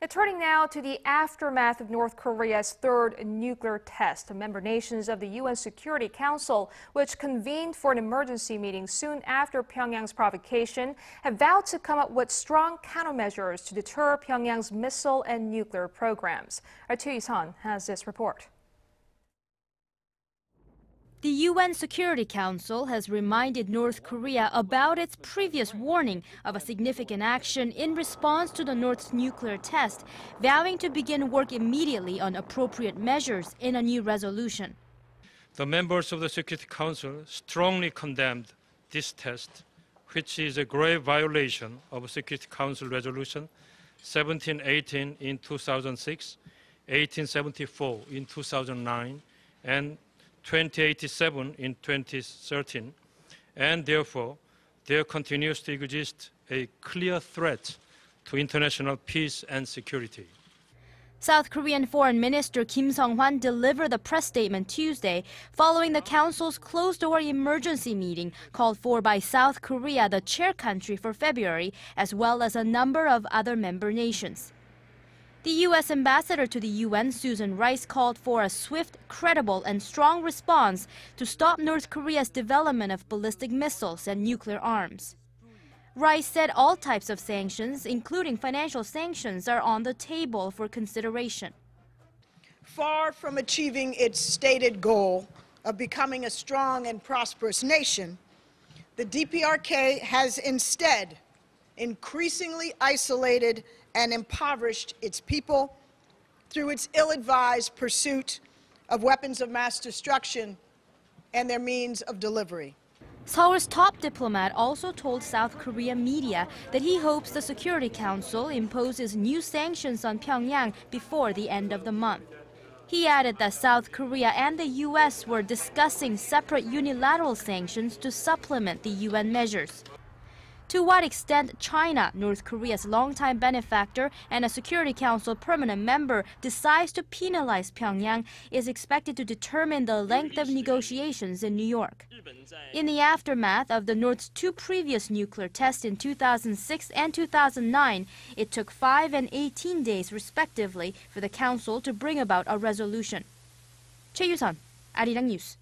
Turning now to the aftermath of North Korea's third nuclear test. Member nations of the UN Security Council, which convened for an emergency meeting soon after Pyongyang's provocation, have vowed to come up with strong countermeasures to deter Pyongyang's missile and nuclear programs. Our Choi You-sun has this report. The UN Security Council has reminded North Korea about its previous warning of a significant action in response to the North's nuclear test, vowing to begin work immediately on appropriate measures in a new resolution. The members of the Security Council strongly condemned this test, which is a grave violation of Security Council Resolution 1718 in 2006, 1874 in 2009, and 2087 in 2013, and therefore there continues to exist a clear threat to international peace and security. South Korean Foreign Minister Kim Sung-hwan delivered a press statement Tuesday following the Council's closed-door emergency meeting called for by South Korea, the chair country for February, as well as a number of other member nations. The U.S. ambassador to the UN, Susan Rice, called for a swift, credible, and strong response to stop North Korea's development of ballistic missiles and nuclear arms. Rice said all types of sanctions, including financial sanctions, are on the table for consideration. Far from achieving its stated goal of becoming a strong and prosperous nation, the DPRK has instead increasingly isolated and impoverished its people through its ill-advised pursuit of weapons of mass destruction and their means of delivery. Seoul's top diplomat also told South Korea media that he hopes the Security Council imposes new sanctions on Pyongyang before the end of the month. He added that South Korea and the U.S. were discussing separate unilateral sanctions to supplement the UN measures. To what extent China, North Korea's longtime benefactor and a Security Council permanent member, decides to penalize Pyongyang is expected to determine the length of negotiations in New York. In the aftermath of the North's two previous nuclear tests in 2006 and 2009, it took 5 and 18 days respectively for the Council to bring about a resolution. Choi You-sun, Arirang News.